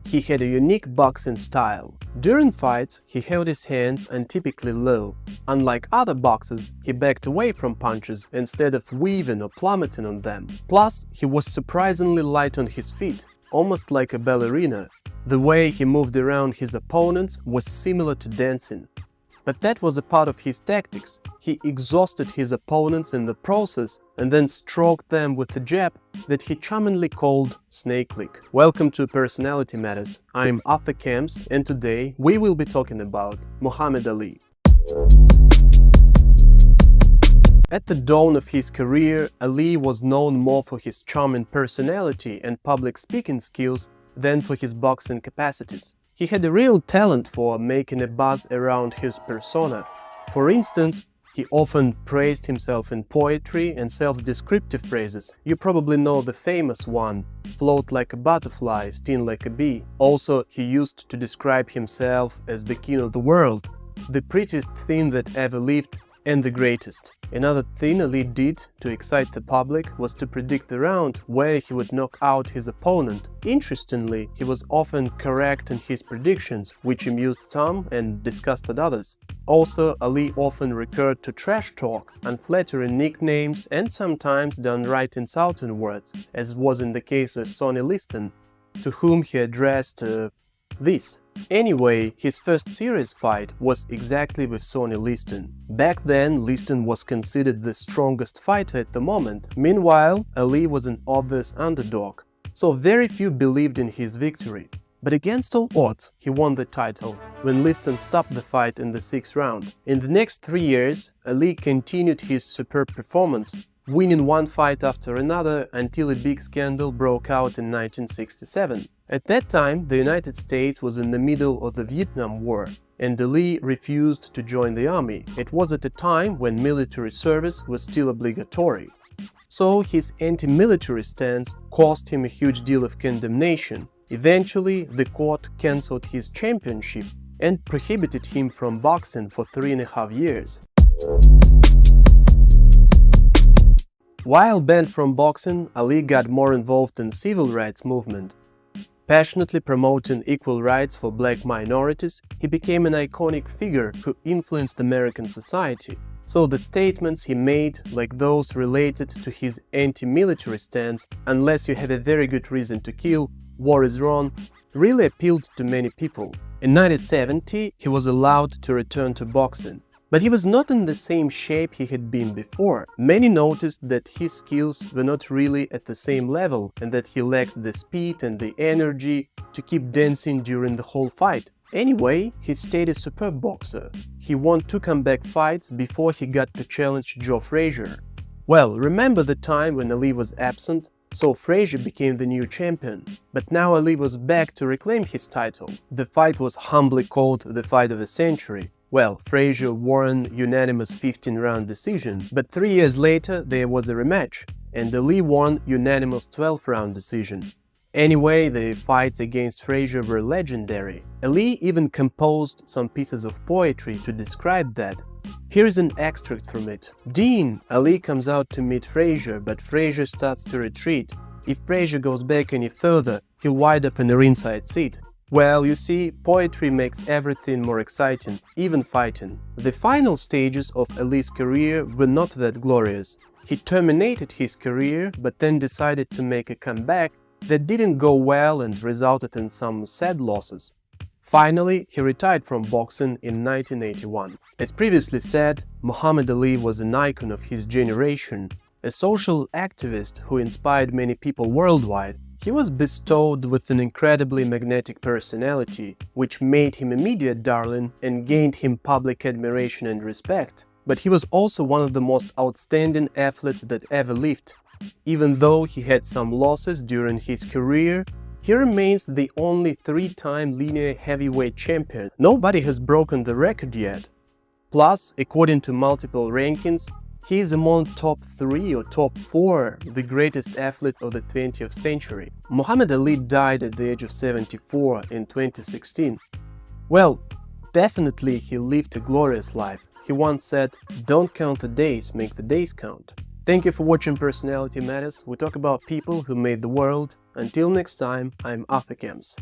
He had a unique boxing style. During fights, he held his hands untypically low. Unlike other boxers, he backed away from punches instead of weaving or plummeting on them. Plus, he was surprisingly light on his feet, almost like a ballerina. The way he moved around his opponents was similar to dancing. But that was a part of his tactics. He exhausted his opponents in the process and then stroked them with a jab that he charmingly called snake lick. Welcome to Personality Matters. I'm Arthur Camps, and today we will be talking about Muhammad Ali. At the dawn of his career, Ali was known more for his charming personality and public speaking skills than for his boxing capacities. He had a real talent for making a buzz around his persona. For instance, he often praised himself in poetry and self-descriptive phrases. You probably know the famous one, float like a butterfly, sting like a bee. Also, he used to describe himself as the king of the world, the prettiest thing that ever lived, and the greatest. Another thing Ali did to excite the public was to predict the round where he would knock out his opponent. Interestingly, he was often correct in his predictions, which amused some and disgusted others. Also, Ali often recurred to trash talk, unflattering nicknames, and sometimes downright insulting words, as was in the case with Sony Liston, to whom he addressed this. Anyway, his first serious fight was exactly with Sony Liston. Back then, Liston was considered the strongest fighter at the moment. Meanwhile, Ali was an obvious underdog, so very few believed in his victory. But against all odds, he won the title when Liston stopped the fight in the 6th round. In the next 3 years, Ali continued his superb performance, winning one fight after another until a big scandal broke out in 1967. At that time, the United States was in the middle of the Vietnam War, and Ali refused to join the army. It was at a time when military service was still obligatory. So his anti-military stance cost him a huge deal of condemnation. Eventually, the court cancelled his championship and prohibited him from boxing for 3.5 years. While banned from boxing, Ali got more involved in civil rights movement. Passionately promoting equal rights for black minorities, he became an iconic figure who influenced American society. So the statements he made, like those related to his anti-military stance, unless you have a very good reason to kill, war is wrong, really appealed to many people. In 1970, he was allowed to return to boxing. But he was not in the same shape he had been before. Many noticed that his skills were not really at the same level and that he lacked the speed and the energy to keep dancing during the whole fight. Anyway, he stayed a superb boxer. He won 2 comeback fights before he got to challenge Joe Frazier. Well, remember the time when Ali was absent? So Frazier became the new champion. But now Ali was back to reclaim his title. The fight was humbly called the fight of the century. Well, Frazier won unanimous 15-round decision, but 3 years later there was a rematch, and Ali won unanimous 12-round decision. Anyway, the fights against Frazier were legendary. Ali even composed some pieces of poetry to describe that. Here's an extract from it. Dean, Ali comes out to meet Frazier, but Frazier starts to retreat. If Frazier goes back any further, he'll wind up in a ringside seat. Well, you see, poetry makes everything more exciting, even fighting. The final stages of Ali's career were not that glorious. He terminated his career, but then decided to make a comeback that didn't go well and resulted in some sad losses. Finally, he retired from boxing in 1981. As previously said, Muhammad Ali was an icon of his generation, a social activist who inspired many people worldwide. He was bestowed with an incredibly magnetic personality, which made him a media darling and gained him public admiration and respect. But he was also one of the most outstanding athletes that ever lived. Even though he had some losses during his career, he remains the only 3-time linear heavyweight champion. Nobody has broken the record yet. Plus, according to multiple rankings, he is among top 3 or top 4 the greatest athlete of the 20th century. Muhammad Ali died at the age of 74 in 2016. Well, definitely he lived a glorious life. He once said, "Don't count the days, make the days count." Thank you for watching Personality Matters. We talk about people who made the world. Until next time, I'm Arthur Camps.